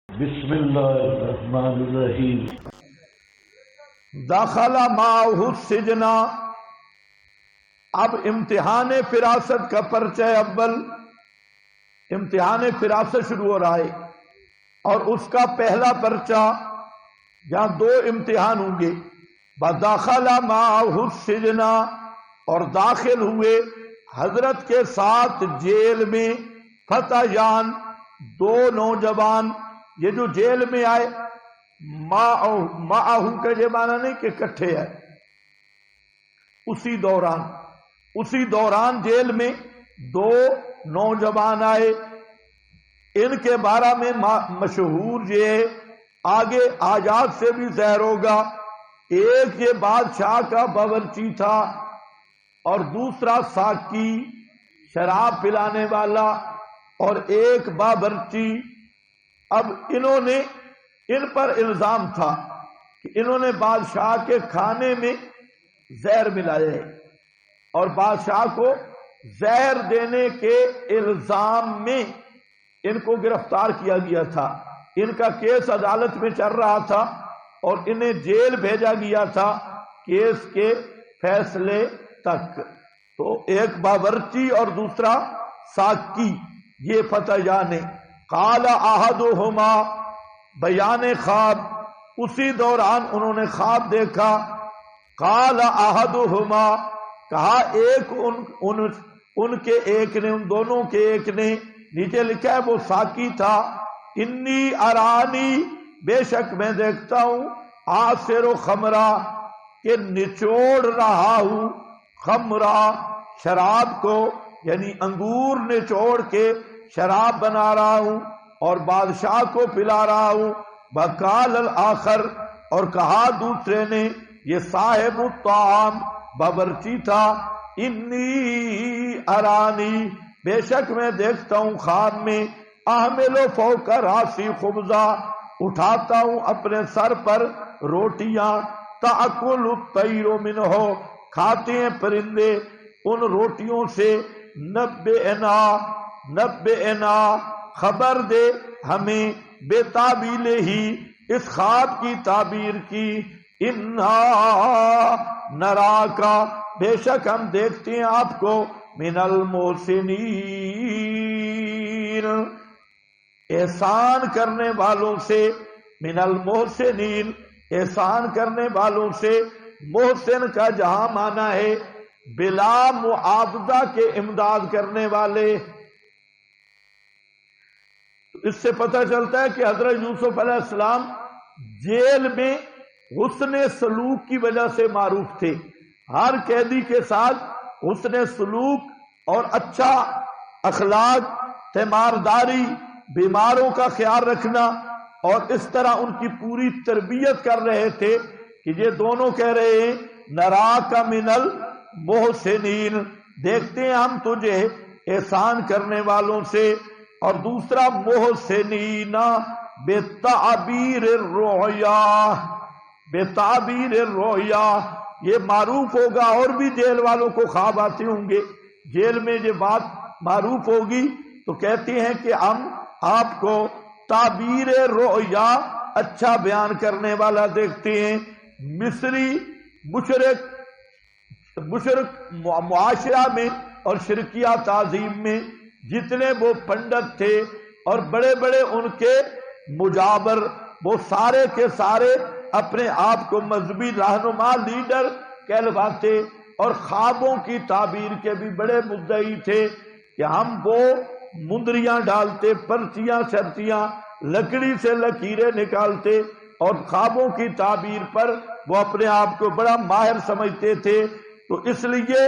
بسم اللہ الرحمن الرحیم۔ دخل معه السجن، اب امتحان فراست کا پرچہ اول، امتحان فراست شروع ہو رہا ہے اور اس کا پہلا پرچہ جہاں دو امتحان ہوں گے، بدخل معه السجن، اور داخل ہوئے حضرت کے ساتھ جیل میں فتیان، دو نوجوان۔ یہ جو جیل میں آئے معہو کا یہ معنی نہیں کہ کٹھے ہے، اسی دوران جیل میں دو نوجوان آئے۔ ان کے بارے میں مشہور یہ ہے، آگے آیات سے بھی ظاہر ہوگا، ایک یہ بادشاہ کا باورچی تھا اور دوسرا ساقی شراب پلانے والا، اور ایک باورچی۔ اب ان پر الزام تھا کہ انہوں نے بادشاہ کے کھانے میں زہر ملایا ہے، اور بادشاہ کو زہر دینے کے الزام میں ان کو گرفتار کیا گیا تھا۔ ان کا کیس عدالت میں چل رہا تھا اور انہیں جیل بھیجا گیا تھا کیس کے فیصلے تک۔ تو ایک باورچی اور دوسرا ساقی، یہ فتیان۔ قال احدہما، بیان خواب، اسی دوران انہوں نے خواب دیکھا۔ قال احدہما، کہا ایک ان کے ایک نے، ان دونوں کے ایک نے، نیچے لکھا ہے وہ ساقی تھا، انی ارانی، بے شک میں دیکھتا ہوں، آسر خمرہ، کہ نچوڑ رہا ہوں، خمرہ شراب کو، یعنی انگور نچوڑ کے شراب بنا رہا ہوں اور بادشاہ کو پلا رہا ہوں۔ وقال الآخر، اور کہا دوسرے نے، یہ صاحب الطعام باورچی تھا، انی ارانی، بے شک میں دیکھتا ہوں خواب میں، احمل فوق راسی خبزہ، اٹھاتا ہوں اپنے سر پر روٹیاں، تأکل الطیر منہ، کھاتے ہیں پرندے ان روٹیوں سے، نبئنا، خبر دے ہمیں، بے تعبیل ہی، اس خواب کی تعبیر کی، انا نراکا، بے شک ہم دیکھتے ہیں آپ کو، من المحسنین، احسان کرنے والوں سے، من المحسنین، احسان کرنے والوں سے۔ محسن کا جہاں معنی ہے بلا معاوضہ کے امداد کرنے والے۔ اس سے پتہ چلتا ہے کہ حضرت یوسف علیہ السلام جیل میں حسن سلوک کی وجہ سے معروف تھے۔ ہر قیدی کے ساتھ حسن سلوک اور اچھا اخلاق، تیمارداری، بیماروں کا خیال رکھنا، اور اس طرح ان کی پوری تربیت کر رہے تھے کہ یہ دونوں کہہ رہے ہیں نراک من المحسنین، دیکھتے ہیں ہم تجھے احسان کرنے والوں سے۔ اور دوسرا محسنین بتعبیر الرؤیا، بتعبیر الرؤیا، یہ معروف ہوگا، اور بھی جیل والوں کو خواب آتے ہوں گے، جیل میں یہ بات معروف ہوگی تو کہتے ہیں کہ ہم آپ کو تعبیر رؤیا، اچھا بیان کرنے والا دیکھتے ہیں۔ مصری مشرک معاشرہ میں اور شرکیہ تعظیم میں جتنے وہ پنڈت تھے اور بڑے بڑے ان کے مجابر، وہ سارے کے سارے اپنے آپ کو مذہبی رہنما، لیڈر کہلواتے، اور خوابوں کی تعبیر کے بھی بڑے مدعی تھے کہ ہم وہ مندریاں ڈالتے، پرچیاں شرطیاں، لکڑی سے لکیریں نکالتے، اور خوابوں کی تعبیر پر وہ اپنے آپ کو بڑا ماہر سمجھتے تھے۔ تو اس لیے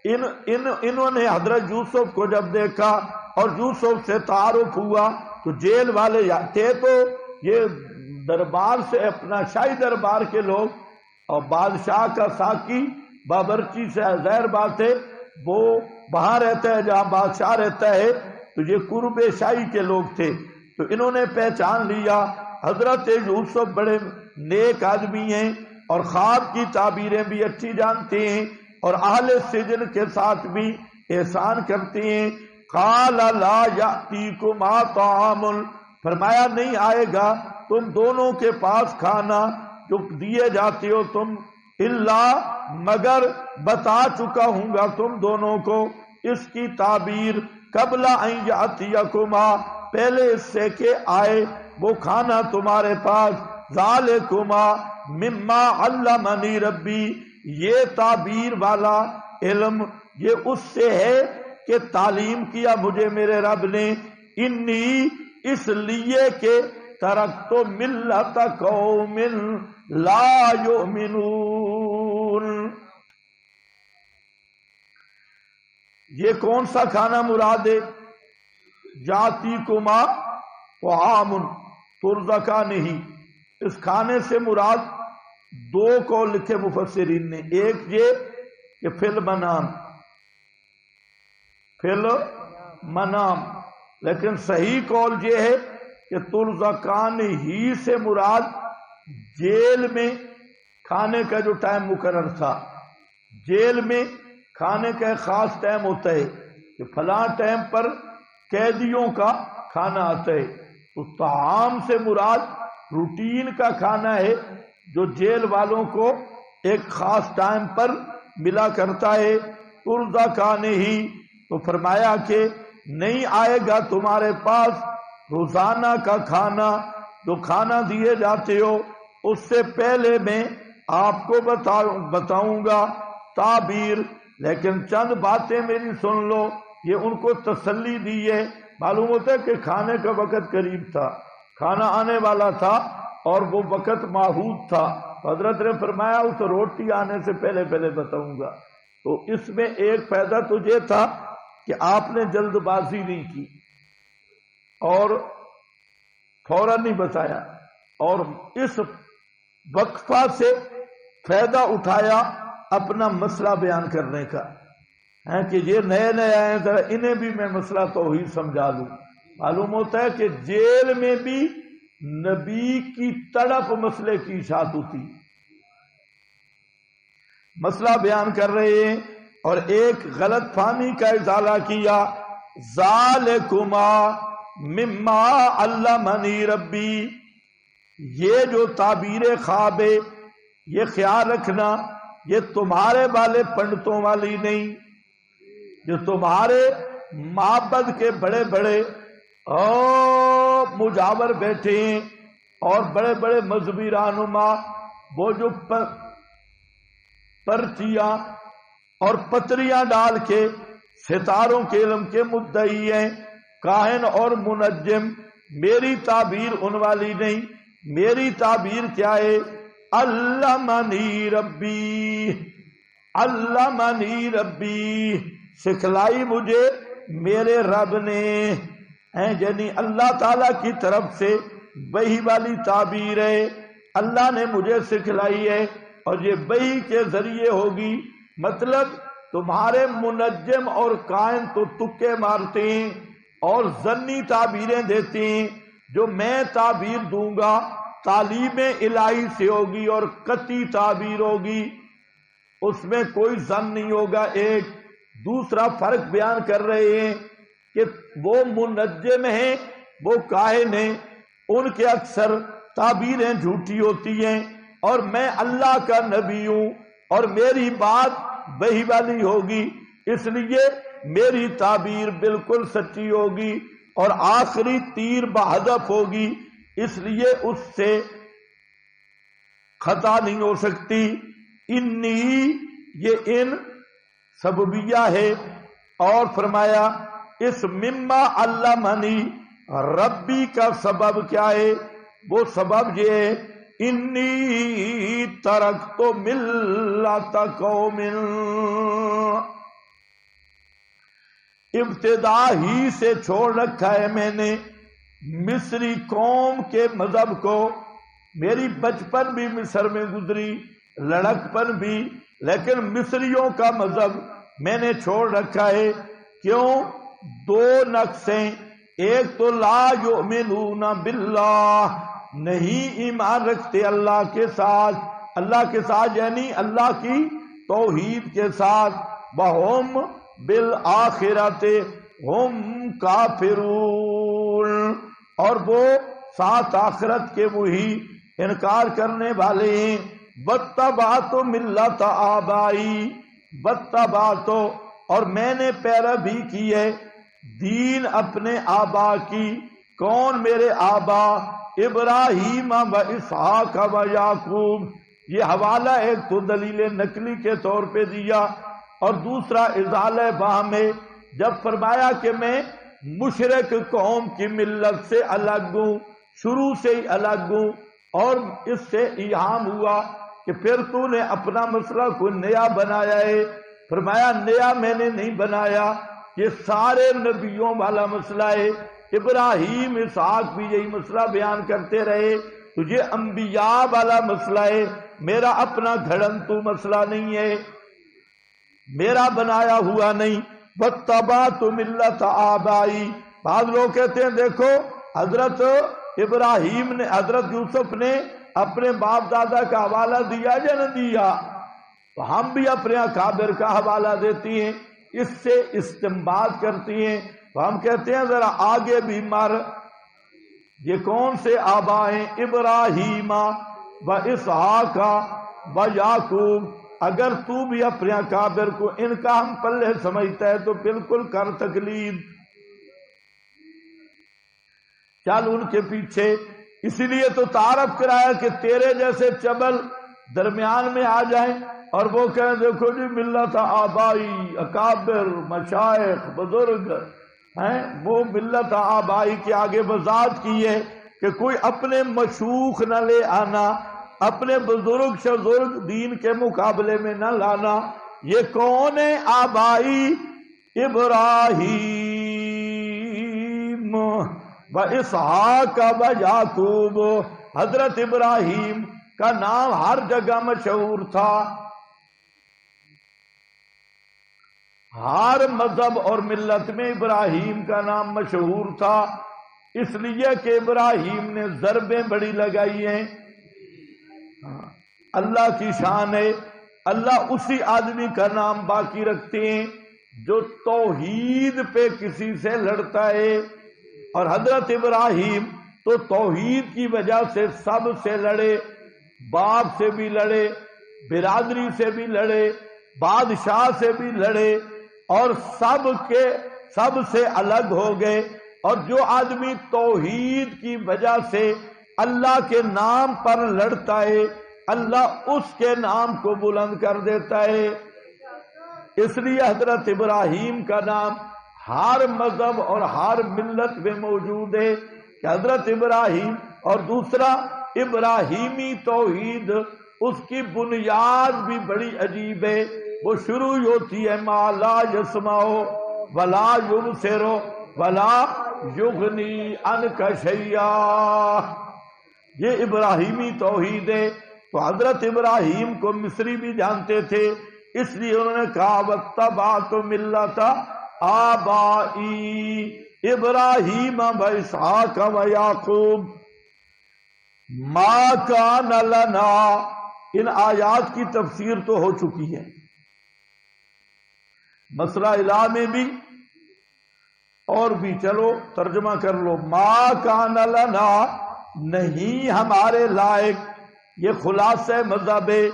انہوں نے حضرت یوسف کو جب دیکھا اور یوسف سے تعارف ہوا تو جیل والے تھے تو یہ دربار سے، اپنا شاہی دربار کے لوگ، اور بادشاہ کا ساقی باورچی سے ظاہر بات ہے وہ وہاں رہتا ہے جہاں بادشاہ رہتا ہے، تو یہ قرب شاہی کے لوگ تھے۔ تو انہوں نے پہچان لیا حضرت یوسف بڑے نیک آدمی ہیں اور خواب کی تعبیریں بھی اچھی جانتے ہیں، اور اہل سجن کے ساتھ بھی احسان کرتے ہیں۔ قال لا یأتیکما طعام، فرمایا نہیں آئے گا تم دونوں کے پاس کھانا جو دیے جاتے ہو تم، اللہ مگر بتا چکا ہوں گا تم دونوں کو اس کی تعبیر قبل ان یاتیکما، پہلے اس سے کہ آئے وہ کھانا تمہارے پاس، ذالکما مما علمنی ربی، یہ تعبیر والا علم یہ اس سے ہے کہ تعلیم کیا مجھے میرے رب نے، انی اس لیے کہ ترکت ملت قوم لا یؤمنون۔ یہ کون سا کھانا مراد ہے؟ جاتی کما طعام ترزقانہ، اس کھانے سے مراد دو قول لکھے مفسرین نے، ایک یہ کہ فی المنام، لیکن صحیح قول یہ ہے کہ ترزقان ہی سے مراد جیل میں کھانے کا جو ٹائم مقرر تھا، جیل میں کھانے کا ایک خاص ٹائم ہوتا ہے کہ فلاں ٹائم پر قیدیوں کا کھانا آتا ہے، تو طعام سے مراد روٹین کا کھانا ہے جو جیل والوں کو ایک خاص ٹائم پر ملا کرتا ہے، ترزقان ہی۔ تو فرمایا کہ نہیں آئے گا تمہارے پاس روزانہ کا کھانا، جو کھانا دیے جاتے ہو اس سے پہلے میں آپ کو بتاؤں گا تعبیر، لیکن چند باتیں میری سن لو۔ یہ ان کو تسلی دی ہے، معلوم ہوتا ہے کہ کھانے کا وقت قریب تھا، کھانا آنے والا تھا اور وہ وقت معہود تھا، حضرت نے فرمایا اس روٹی آنے سے پہلے پہلے بتاؤں گا۔ تو اس میں ایک فائدہ تو یہ تھا کہ آپ نے جلد بازی نہیں کی اور فوراً نہیں بتایا، اور اس وقفہ سے فائدہ اٹھایا اپنا مسئلہ بیان کرنے کا، ہے کہ یہ نئے نئے آئے ذرا انہیں بھی میں مسئلہ توحید سمجھا دوں۔ معلوم ہوتا ہے کہ جیل میں بھی نبی کی تڑپ مسئلے کی اشاعت ہوتی، مسئلہ بیان کر رہے ہیں اور ایک غلط فہمی کا ازالہ کیا، ذالکما مما علمنی ربی، یہ جو تعبیر خواب ہے یہ خیال رکھنا یہ تمہارے والے پنڈتوں والی نہیں، جو تمہارے معبد کے بڑے بڑے مجاور بیٹھے ہیں اور بڑے بڑے مذہبی رہنما، وہ جو پرچیاں اور پتریاں ڈال کے ستاروں کے علم کے مدعی ہیں، کاہن اور منجم، میری تعبیر ان والی نہیں، میری تعبیر کیا ہے؟ علمنی ربی، علمنی ربی، سکھلائی مجھے میرے رب نے، یعنی اللہ تعالی کی طرف سے وحی والی تعبیر ہے، اللہ نے مجھے سکھلائی ہے اور یہ وحی کے ذریعے ہوگی۔ مطلب تمہارے منجم اور کائن تو تکے مارتے ہیں اور ظنی تعبیریں دیتے ہیں، جو میں تعبیر دوں گا تعلیم الہی سے ہوگی اور قطعی تعبیر ہوگی، اس میں کوئی ظن نہیں ہوگا۔ ایک دوسرا فرق بیان کر رہے ہیں کہ وہ منجم ہیں، وہ کاہن ہیں، ان کے اکثر تعبیریں جھوٹی ہوتی ہیں، اور میں اللہ کا نبی ہوں اور میری بات وحی والی ہوگی، اس لیے میری تعبیر بالکل سچی ہوگی اور آخری تیر بہدف ہوگی، اس لیے اس سے خطا نہیں ہو سکتی۔ انی، یہ ان سببیہ ہے، اور فرمایا اس مما علمنی ربی کا سبب کیا ہے؟ وہ سبب یہ ہے انی ترکت ملت قوم، ابتدا ہی سے چھوڑ رکھا ہے میں نے مصری قوم کے مذہب کو، میری بچپن بھی مصر میں گزری، لڑکپن بھی، لیکن مصریوں کا مذہب میں نے چھوڑ رکھا ہے۔ کیوں؟ دو نقصیں، ایک تو لا یؤمنون باللہ، نہیں ایمان رکھتے اللہ کے ساتھ، اللہ کے ساتھ یعنی اللہ کی توحید کے ساتھ، وَهُمْ بِالْآخِرَةِ هُمْ کافرون، اور وہ ساتھ آخرت کے وہی انکار کرنے والے ہیں. واتبعت ملت آبائی، واتبعت اور میں نے پیروی کی ہے دین اپنے آبا کی. کون؟ میرے آبا ابراہیم و اسحاق و یعقوب. یہ حوالہ ایک تو دلیل نقلی کے طور پہ دیا اور دوسرا ازالہ وہم ہے. جب فرمایا کہ میں مشرک قوم کی ملت سے الگ ہوں، شروع سے ہی الگ ہوں، اور اس سے ایہام ہوا کہ پھر تو نے اپنا مسئلہ کو نیا بنایا ہے. فرمایا نیا میں نے نہیں بنایا، یہ سارے نبیوں والا مسئلہ ہے. ابراہیم اسحاق بھی یہی مسئلہ بیان کرتے رہے، تو یہ انبیاء والا مسئلہ ہے، میرا اپنا گھڑنتو مسئلہ نہیں ہے، میرا بنایا ہوا نہیں. واتبعت ملت آبائی. بعض لوگ کہتے ہیں دیکھو حضرت ابراہیم نے، حضرت یوسف نے اپنے باپ دادا کا حوالہ دیا یا نہ دیا؟ تو ہم بھی اپنے اکابر کا حوالہ دیتی ہیں، اس سے استنباط کرتی ہیں. تو ہم کہتے ہیں ذرا آگے بھی مر. یہ کون سے آبا ہیں؟ ابراہیم و اسحاق و یعقوب. اگر تو بھی اپنے اکابر کو ان کا ہم پلے سمجھتا ہے تو بالکل کر تقلید، چل ان کے پیچھے. اسی لیے تو تعارف کرایا کہ تیرے جیسے چبل درمیان میں آ جائیں اور وہ کہیں دیکھو جی ملت آبائی، اکابر، مشائخ، بزرگ ہیں. وہ ملت آبائی کے آگے وضاحت کی ہے کہ کوئی اپنے مشوخ نہ لے آنا، اپنے بزرگ شزرگ دین کے مقابلے میں نہ لانا. یہ کون ہے آبائی؟ ابراہیم و اسحاق و یعقوب. حضرت ابراہیم کا نام ہر جگہ مشہور تھا، ہر مذہب اور ملت میں ابراہیم کا نام مشہور تھا، اس لیے کہ ابراہیم نے ضربیں بڑی لگائی ہیں. اللہ کی شان ہے، اللہ اسی آدمی کا نام باقی رکھتے ہیں جو توحید پہ کسی سے لڑتا ہے. اور حضرت ابراہیم تو توحید کی وجہ سے سب سے لڑے، باپ سے بھی لڑے، برادری سے بھی لڑے، بادشاہ سے بھی لڑے، اور سب سے الگ ہو گئے. اور جو آدمی توحید کی وجہ سے اللہ کے نام پر لڑتا ہے، اللہ اس کے نام کو بلند کر دیتا ہے. اس لیے حضرت ابراہیم کا نام ہر مذہب اور ہر ملت میں موجود ہے کہ حضرت ابراہیم. اور دوسرا ابراہیمی توحید، اس کی بنیاد بھی بڑی عجیب ہے. وہ شروع ہوتی ہے ما لا یسمع ولا یبصر ولا یغنی عنک شیئا. یہ ابراہیمی توحید ہے. تو حضرت ابراہیم کو مصری بھی جانتے تھے، اس لیے انہوں نے کہا واتبعت ملت آبائی ابراہیم و اسحاق و یعقوب ما کان لنا. ان آیات کی تفسیر تو ہو چکی ہے، مسئلہ الہ میں بھی اور بھی. چلو ترجمہ کر لو. ما کان لنا، نہیں ہمارے لائق. یہ خلاصہ مذہب ہے،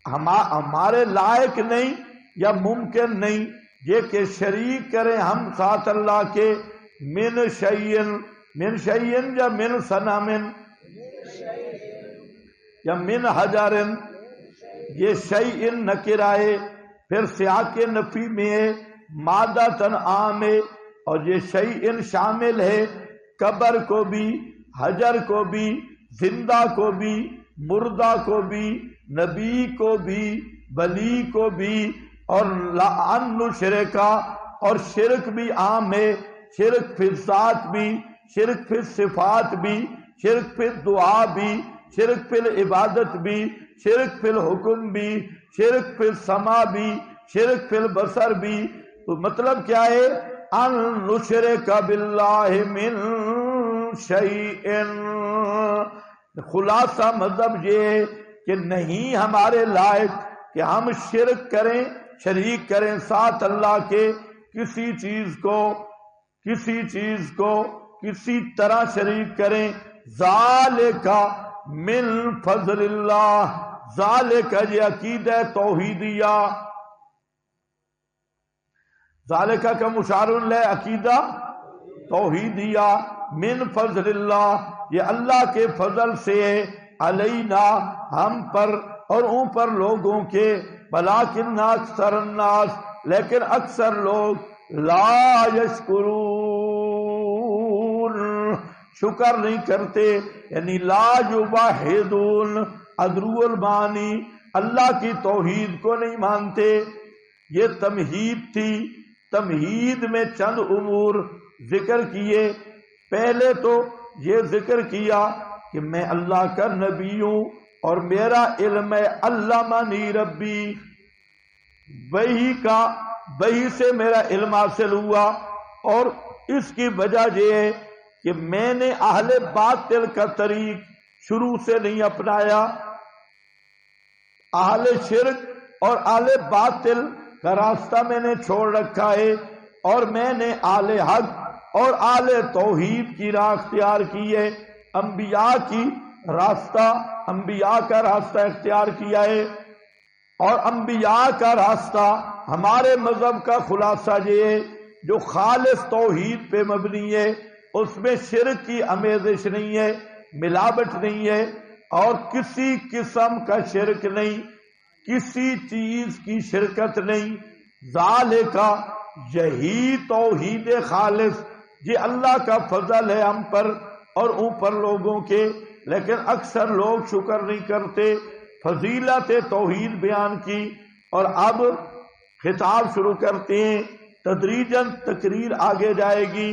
ہمارے لائق نہیں یا ممکن نہیں یہ کہ شریک کریں ہم ساتھ اللہ کے. من شیئن، من شیئن یا من صنم یا من حجرن. یہ شیئن نکرائے، پھر سیاق نفی میں ہے، مادہ عام ہے، اور یہ شیئن شامل ہے قبر کو بھی، حجر کو بھی، زندہ کو بھی، مردہ کو بھی، نبی کو بھی، ولی کو بھی. اور لعن شرکا، اور شرک بھی عام ہے. شرک فی ذات بھی، شرک فی صفات بھی، شرک فی دعا بھی، شرک فی العبادت بھی، شرک فی الحکم بھی، شرک فی السماع بھی، شرک فی البصر بھی. تو مطلب کیا ہے؟ ان نشرک باللہ من شیئن. خلاصہ مذہب یہ ہے کہ نہیں ہمارے لائق کہ ہم شرک کریں، شریک کریں ساتھ اللہ کے کسی چیز کو کسی طرح شریک کریں. ذالکا من فضل اللہ، ذالکا یہ عقیدہ توحیدیہ، ذالکا کا مشار الیہ عقیدہ توحیدیہ، من فضل اللہ یہ اللہ کے فضل سے علینا ہم پر اور ان پر لوگوں کے، ولکن اکثر الناس لیکن اکثر لوگ لا یشکرون شکر نہیں کرتے، یعنی لا یوحدون ادرو المانی اللہ کی توحید کو نہیں مانتے. یہ تمہید تھی، تمہید میں چند امور ذکر کیے. پہلے تو یہ ذکر کیا کہ میں اللہ کا نبی ہوں اور میرا علم ہے علمنی ربی، وہی سے میرا علم حاصل ہوا، اور اس کی وجہ یہ ہے کہ میں نے اہل باطل کا طریق شروع سے نہیں اپنایا. اہل شرک اور اہل باطل کا راستہ میں نے چھوڑ رکھا ہے، اور میں نے اہل حق اور اہل توحید کی راہ اختیار کی ہے. انبیاء کا راستہ اختیار کیا ہے، اور انبیاء کا راستہ ہمارے مذہب کا خلاصہ یہ ہے جو خالص توحید پہ مبنی ہے، اس میں شرک کی آمیزش نہیں ہے، ملاوٹ نہیں ہے، اور کسی قسم کا شرک نہیں، کسی چیز کی شرکت نہیں. ذالکا یہی توحید خالص، یہ اللہ کا فضل ہے ہم پر اور اوپر لوگوں کے، لیکن اکثر لوگ شکر نہیں کرتے. فضیلت توحید بیان کی، اور اب خطاب شروع کرتے ہیں. تدریجاً تقریر آگے جائے گی.